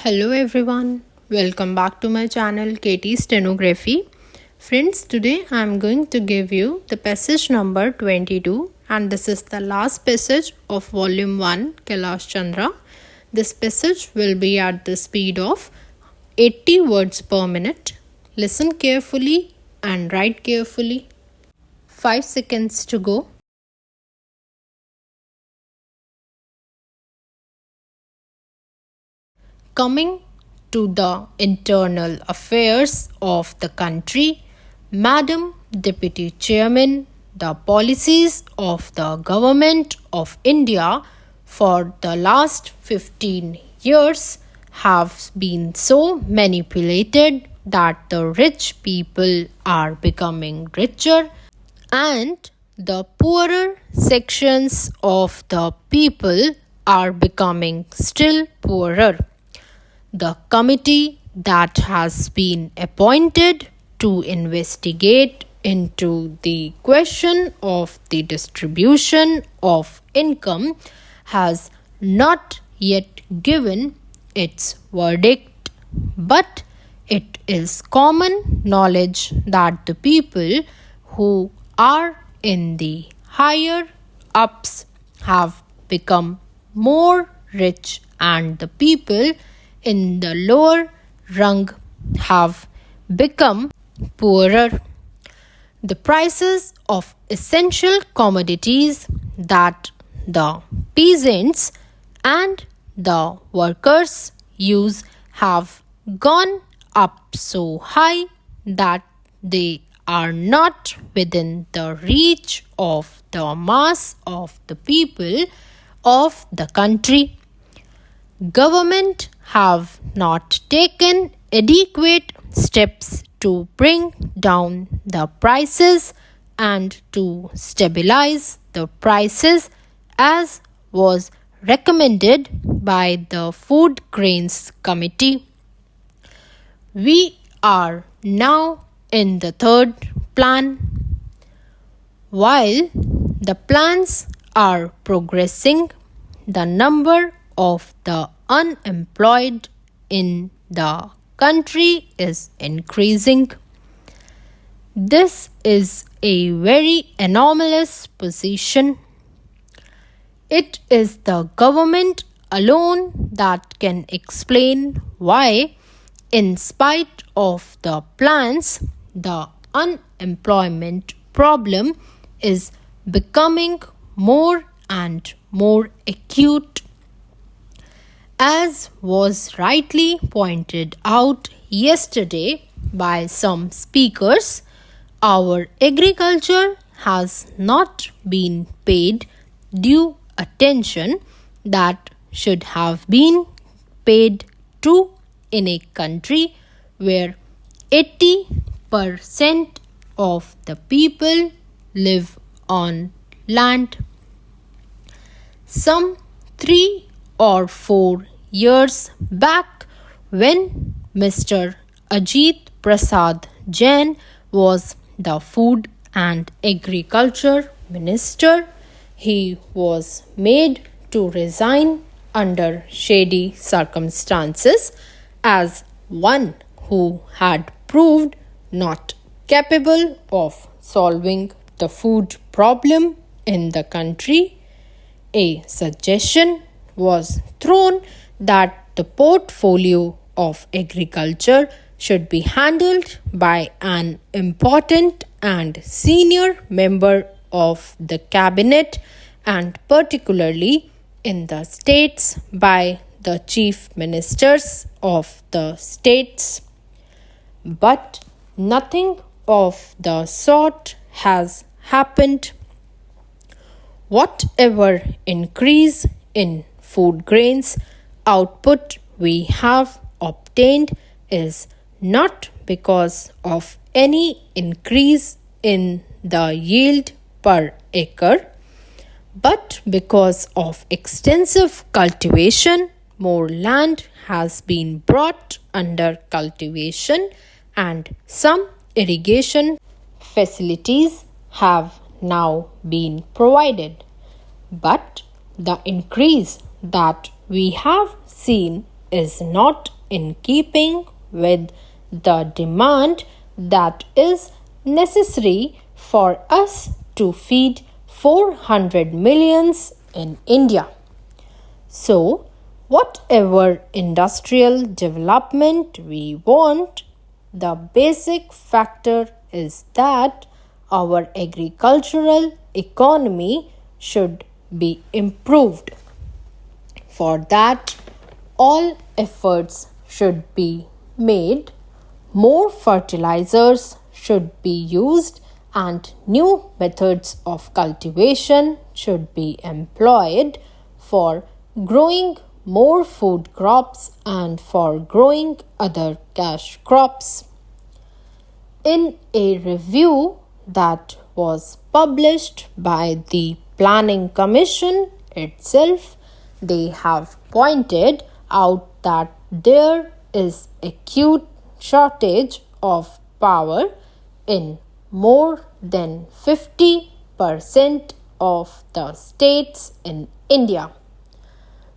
Hello everyone, welcome back to my channel KTstenography. Friends, today I am going to give you the passage number 22 and this is the last passage of volume 1 Kailash Chandra. This passage will be at the speed of 80 words per minute. Listen carefully and write carefully. 5 seconds to go. Coming to the internal affairs of the country, Madam Deputy Chairman, the policies of the Government of India for the last 15 years have been so manipulated that the rich people are becoming richer and the poorer sections of the people are becoming still poorer. The committee that has been appointed to investigate into the question of the distribution of income has not yet given its verdict, but it is common knowledge that the people who are in the higher ups have become more rich and the people in the lower rung have become poorer. The prices of essential commodities that the peasants and the workers use have gone up so high that they are not within the reach of the mass of the people of the country. Government have not taken adequate steps to bring down the prices and to stabilize the prices as was recommended by the Food Grains Committee. We are now in the third plan. While the plans are progressing, the number of the unemployed in the country is increasing. This is a very anomalous position. It is the government alone that can explain why, in spite of the plans, the unemployment problem is becoming more and more acute. As was rightly pointed out yesterday by some speakers, our agriculture has not been paid due attention that should have been paid to in a country where 80% of the people live on land. Some 3 or 4 years back, when Mr. Ajit Prasad Jain was the Food and Agriculture Minister, he was made to resign under shady circumstances as one who had proved not capable of solving the food problem in the country. A suggestion was thrown that the portfolio of agriculture should be handled by an important and senior member of the cabinet and particularly in the states by the chief ministers of the states. But nothing of the sort has happened. Whatever increase in food grains output we have obtained is not because of any increase in the yield per acre, but because of extensive cultivation. More land has been brought under cultivation and some irrigation facilities have now been provided. But the increase that we have seen is not in keeping with the demand that is necessary for us to feed 400 millions in India. So, whatever industrial development we want, the basic factor is that our agricultural economy should be improved. For that, all efforts should be made, more fertilizers should be used, and new methods of cultivation should be employed for growing more food crops and for growing other cash crops. In a review that was published by the Planning Commission itself, they have pointed out that there is acute shortage of power in more than 50% of the states in India.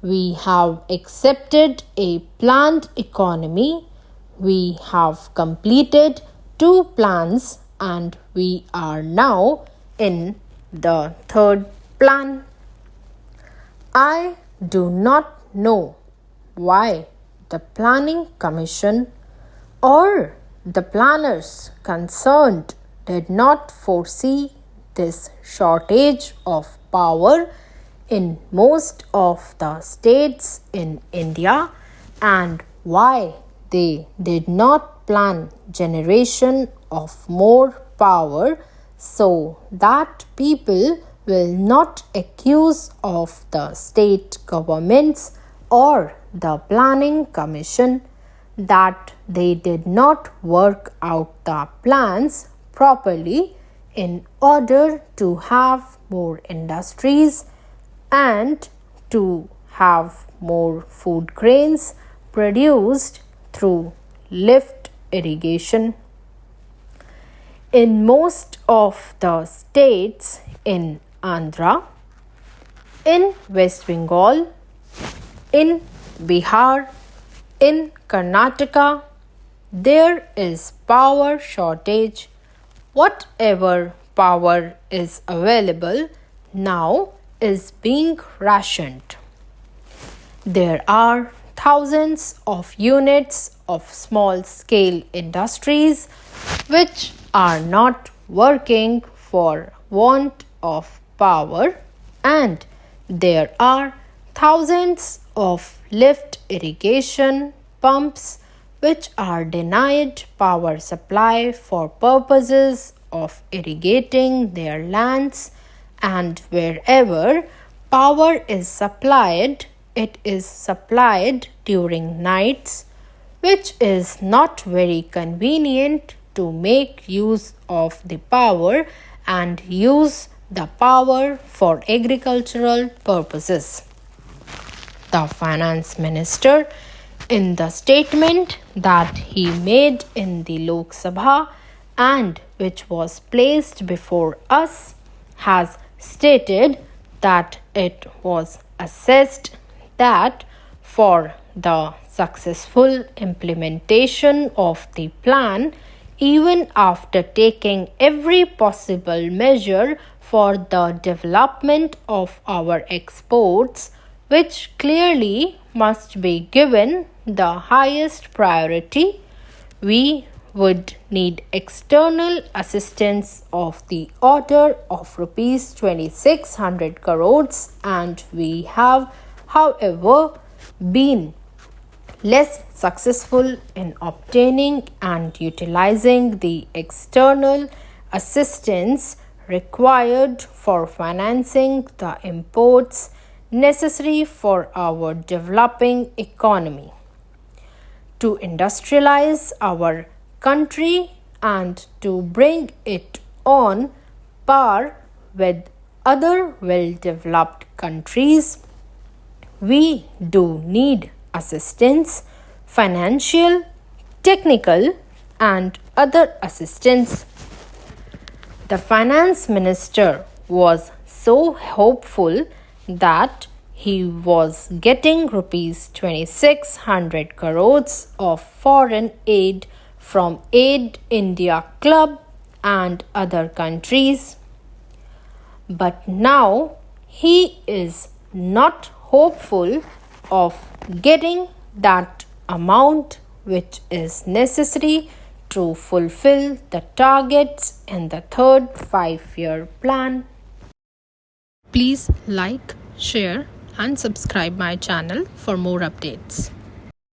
We have accepted a planned economy. We have completed 2 plans and we are now in the 3rd plan. I do not know why the Planning Commission or the planners concerned did not foresee this shortage of power in most of the states in India and why they did not plan generation of more power so that people will not accuse of the state governments or the Planning Commission that they did not work out the plans properly in order to have more industries and to have more food grains produced through lift irrigation. In most of the states in Andhra, in West Bengal, in Bihar, in Karnataka, there is power shortage. Whatever power is available now is being rationed. There are thousands of units of small-scale industries which are not working for want of power, and there are thousands of lift irrigation pumps which are denied power supply for purposes of irrigating their lands, and wherever power is supplied, it is supplied during nights, which is not very convenient to make use of the power and use the power for agricultural purposes. The finance minister, in the statement that he made in the Lok Sabha and which was placed before us, has stated that it was assessed that for the successful implementation of the plan, even after taking every possible measure for the development of our exports, which clearly must be given the highest priority, we would need external assistance of the order of rupees 2600 crores, and we have, however, been less successful in obtaining and utilizing the external assistance required for financing the imports necessary for our developing economy. To industrialize our country and to bring it on par with other well-developed countries, we do need assistance, financial, technical, and other assistance. The finance minister was so hopeful that he was getting rupees 2600 crores of foreign aid from Aid India Club and other countries. But now he is not hopeful of getting that amount which is necessary to fulfill the targets in the third 5-year plan. Please like, share and subscribe my channel for more updates.